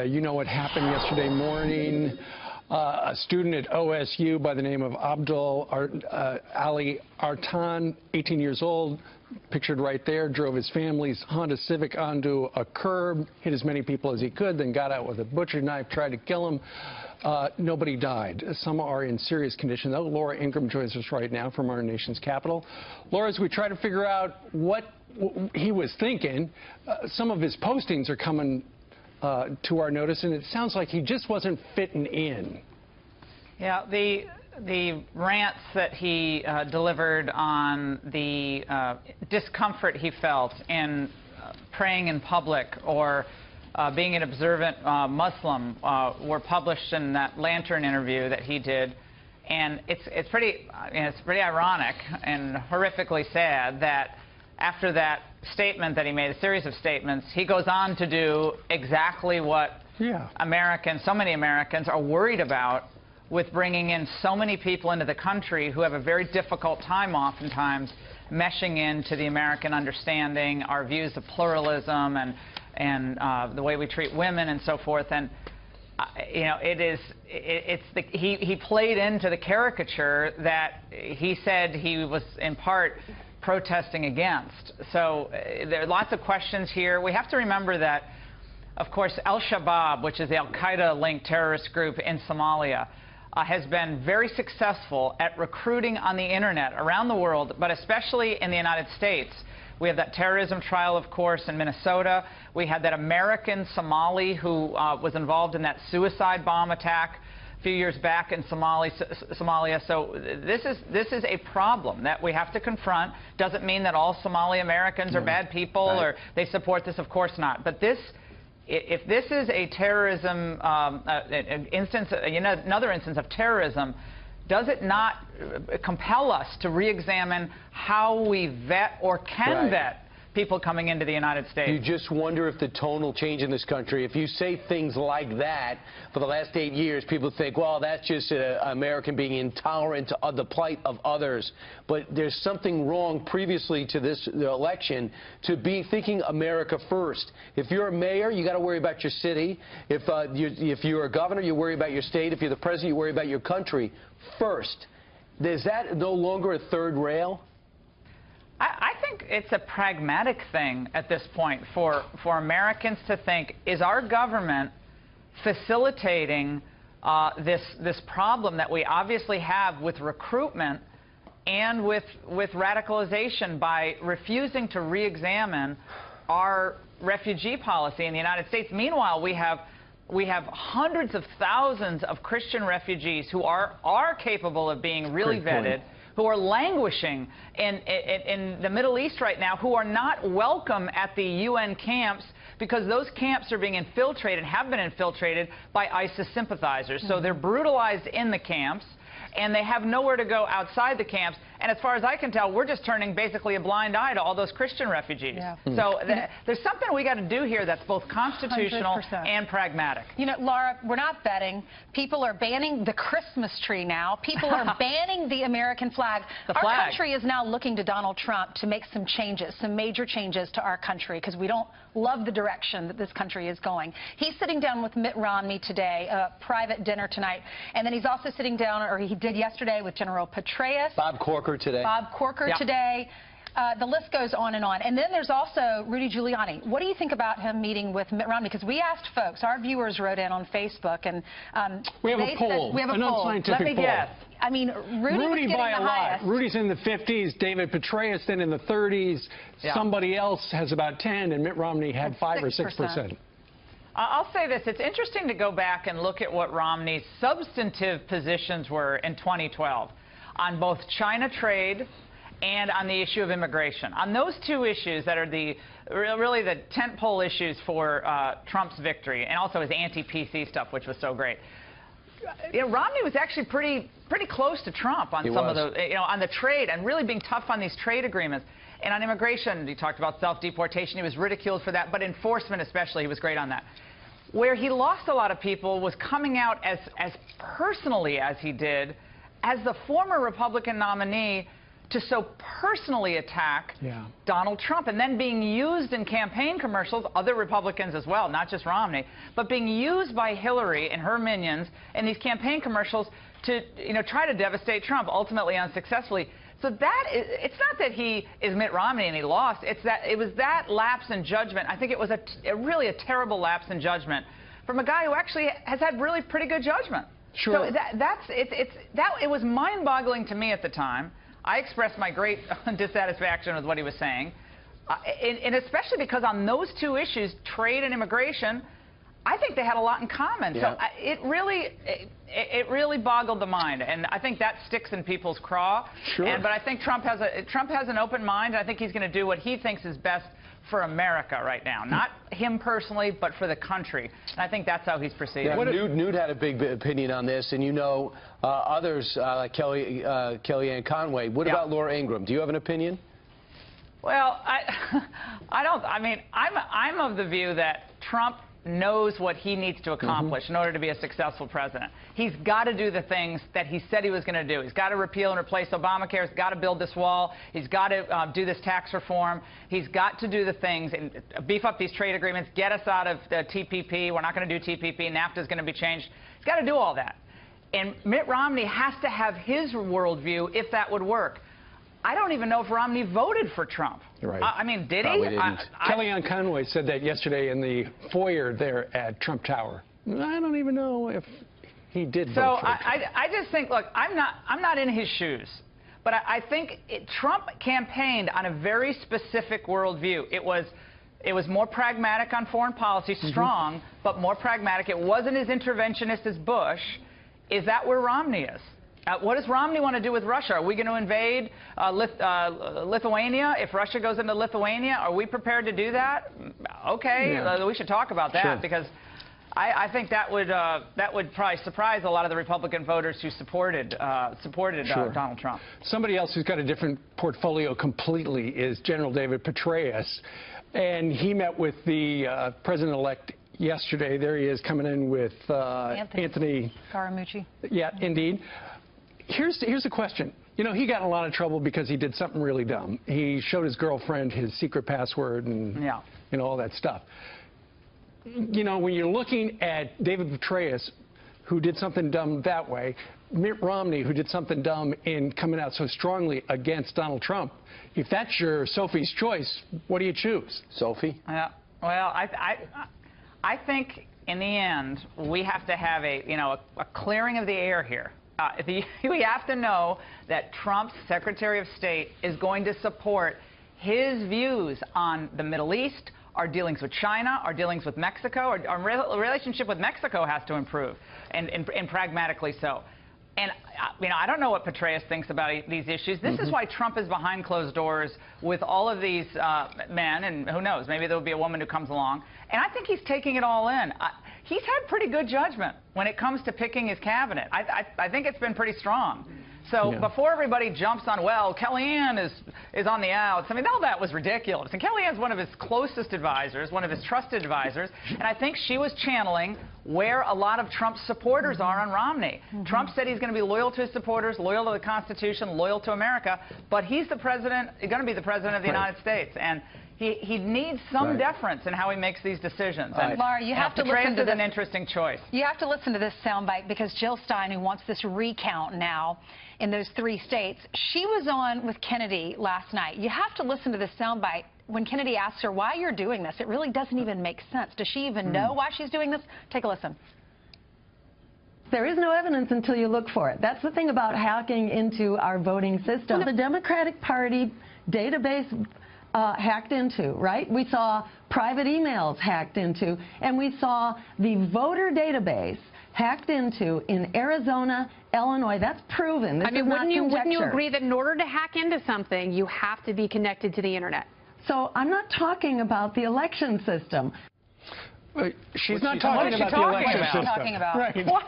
You know what happened yesterday morning. A student at OSU by the name of Abdul Ali Artan, 18 years old, pictured right there, drove his family's Honda Civic onto a curb, hit as many people as he could, then got out with a butcher knife, tried to kill him. Nobody died. Some are in serious condition, though. Laura Ingraham joins us right now from our nation's capital. Laura, as we try to figure out what he was thinking, some of his postings are coming to our notice, and it sounds like he just wasn't fitting in. Yeah, the rants that he delivered on the discomfort he felt in praying in public or being an observant Muslim were published in that Lantern interview that he did, and it's pretty ironic and horrifically sad that after that statement that he made, a series of statements, he goes on to do exactly what Americans, so many Americans, are worried about with bringing in so many people into the country who have a very difficult time oftentimes meshing into the American understanding, our views of pluralism and the way we treat women and so forth. And you know, he played into the caricature that he said he was in part protesting against. So there are lots of questions here. We have to remember that, of course, Shabaab, which is the al-Qaeda-linked terrorist group in Somalia, has been very successful at recruiting on the internet around the world, but especially in the United States. We have that terrorism trial, of course, in Minnesota. We had that American Somali who was involved in that suicide bomb attack a few years back in Somalia. So this is a problem that we have to confront. Doesn't mean that all Somali Americans are bad people or they support this. Of course not. But if this is a terrorism instance, another instance of terrorism, does it not compel us to re-examine how we vet or can vet people coming into the United States? You just wonder if the tone will change in this country. If you say things like that for the last 8 years, people think, well, that's just an American being intolerant to the plight of others. But there's something wrong previously to this election to be thinking America first. If you're a mayor, you got to worry about your city. If you're a governor, you worry about your state. If you're the president, you worry about your country first. Is that no longer a third rail? I think it's a pragmatic thing at this point for Americans to think, is our government facilitating this problem that we obviously have with recruitment and with radicalization by refusing to re-examine our refugee policy in the United States? Meanwhile, we have hundreds of thousands of Christian refugees who are capable of being really vetted, who are languishing in the Middle East right now, who are not welcome at the UN camps because those camps are being infiltrated, have been infiltrated by ISIS sympathizers. So they're brutalized in the camps, and they have nowhere to go outside the camps. And as far as I can tell, we're just turning basically a blind eye to all those Christian refugees. So there's something we got to do here that's both constitutional 100%. And pragmatic. You know, Laura, we're not betting. People are banning the Christmas tree now. People are banning the American flag. Our country is now looking to Donald Trump to make some changes, some major changes to our country, because we don't love the direction that this country is going. He's sitting down with Mitt Romney today, a private dinner tonight, and then he's also sitting down, or he did yesterday, with General Petraeus. Bob Corker today. Today. The list goes on. And then there's also Rudy Giuliani. What do you think about him meeting with Mitt Romney? Because we asked folks, our viewers wrote in on Facebook, and we have a poll. We have a an poll. Unscientific Let me poll. guess. I mean, Rudy was by a the lot. highest. Rudy's in the 50s, David Petraeus then in the 30s. Somebody else has about 10, and Mitt Romney had 5 or 6%. I'll say this. It's interesting to go back and look at what Romney's substantive positions were in 2012 on both China trade and on the issue of immigration. On those two issues that are really the tentpole issues for Trump's victory, and also his anti-PC stuff, which was so great. You know, Romney was actually pretty close to Trump on some of the, on the trade, and really being tough on these trade agreements. And on immigration, he talked about self-deportation. He was ridiculed for that, but enforcement especially, he was great on that. Where he lost a lot of people was coming out as personally as he did, as the former Republican nominee, to so personally attack Donald Trump, and then being used in campaign commercials, other Republicans as well, not just Romney, but being used by Hillary and her minions in these campaign commercials to, try to devastate Trump, ultimately unsuccessfully. So it's not that he is Mitt Romney and he lost. It was that lapse in judgment. I think it was really a terrible lapse in judgment from a guy who actually has had really pretty good judgment. Sure. So it was mind-boggling to me at the time. I expressed my great dissatisfaction with what he was saying, and especially because on those two issues, trade and immigration, I think they had a lot in common. Yeah. So it really boggled the mind, and I think that sticks in people's craw. Sure. But I think Trump has an open mind, and I think he's going to do what he thinks is best for America right now. Not him personally, but for the country. And I think that's how he's proceeding. Yeah, Newt had a big opinion on this, and others like Kellyanne Conway. What about Laura Ingraham? Do you have an opinion? Well, I don't. I mean, I'm of the view that Trump knows what he needs to accomplish in order to be a successful president. He's got to do the things that he said he was going to do. He's got to repeal and replace Obamacare. He's got to build this wall. He's got to do this tax reform. He's got to do the things and beef up these trade agreements, get us out of the TPP. We're not going to do TPP. NAFTA is going to be changed. He's got to do all that. And Mitt Romney has to have his worldview if that would work. I don't even know if Romney voted for Trump. Right. I mean, did Probably he? Didn't. Kellyanne Conway said that yesterday in the foyer there at Trump Tower. I don't even know if he did vote for Trump. I just think, look, I'm not in his shoes, but I think Trump campaigned on a very specific worldview. It was more pragmatic on foreign policy, strong, but more pragmatic. It wasn't as interventionist as Bush. Is that where Romney is? What does Romney want to do with Russia? Are we going to invade Lithuania if Russia goes into Lithuania? Are we prepared to do that? Okay, we should talk about that because I think that would probably surprise a lot of the Republican voters who supported Donald Trump. Somebody else who's got a different portfolio completely is General David Petraeus, and he met with the president-elect yesterday. There he is coming in with Anthony Scaramucci. Yeah, indeed. Here's the question. He got in a lot of trouble because he did something really dumb. He showed his girlfriend his secret password and all that stuff. When you're looking at David Petraeus, who did something dumb that way, Mitt Romney, who did something dumb in coming out so strongly against Donald Trump, if that's your Sophie's choice, what do you choose? Sophie? Yeah. Well, I think in the end we have to have a clearing of the air here. We have to know that Trump's Secretary of State is going to support his views on the Middle East, our dealings with China, our dealings with Mexico. Our relationship with Mexico has to improve, and pragmatically so. And I don't know what Petraeus thinks about these issues. This is why Trump is behind closed doors with all of these men, and who knows, maybe there will be a woman who comes along. And I think he's taking it all in. He's had pretty good judgment when it comes to picking his cabinet. I think it's been pretty strong. So before everybody jumps on, well, Kellyanne is on the outs, I mean, all that was ridiculous. And Kellyanne's one of his closest advisors, one of his trusted advisors, and I think she was channeling where a lot of Trump's supporters are on Romney. Trump said he's going to be loyal to his supporters, loyal to the Constitution, loyal to America, but he's the president, going to be the president of the United States. And he needs some deference in how he makes these decisions. And Laura, you have to listen to this. An interesting choice. You have to listen to this soundbite because Jill Stein, who wants this recount now in those 3 states, she was on with Kennedy last night. You have to listen to this soundbite when Kennedy asks her why you're doing this. It really doesn't even make sense. Does she even know why she's doing this? Take a listen. There is no evidence until you look for it. That's the thing about hacking into our voting system. The Democratic Party database hacked into, right? We saw private emails hacked into, and we saw the voter database hacked into in Arizona, Illinois. That's proven. This is not conjecture. Wouldn't you agree that in order to hack into something, you have to be connected to the internet? So I'm not talking about the election system. She's not talking about the election system. Talking about? Right. What?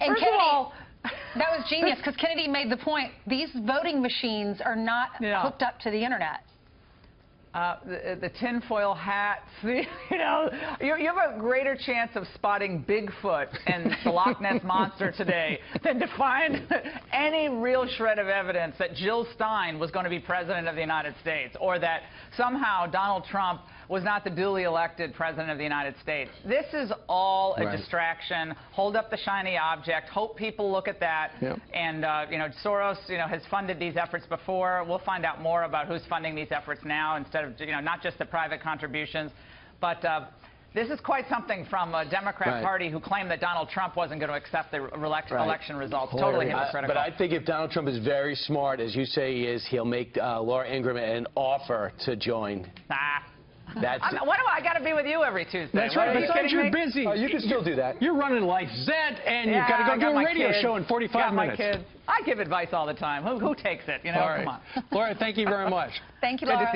And First Kennedy, of all, that was genius because Kennedy made the point, these voting machines are not hooked up to the internet. The tinfoil hats, you know, you have a greater chance of spotting Bigfoot and the Loch Ness Monster today than to find any real shred of evidence that Jill Stein was going to be president of the United States, or that somehow Donald Trump was not the duly elected president of the United States. This is all a distraction. Hold up the shiny object. Hope people look at that. Yep. And, you know, Soros, you know, has funded these efforts before. We'll find out more about who's funding these efforts now instead of, you know, not just the private contributions. But this is quite something from a Democrat Party who claimed that Donald Trump wasn't going to accept the election results. Totally hypocritical. But I think if Donald Trump is very smart, as you say he is, he'll make Laura Ingraham an offer to join. That's what do I got to be with you every Tuesday? That's right. Besides, you're busy. Oh, you can still do that. You're running Life Z, and you've got to go do a radio show in 45 minutes. My kids. I give advice all the time. Who takes it? You know, come on. Laura, thank you very much. Thank you, Laura. Good to see you.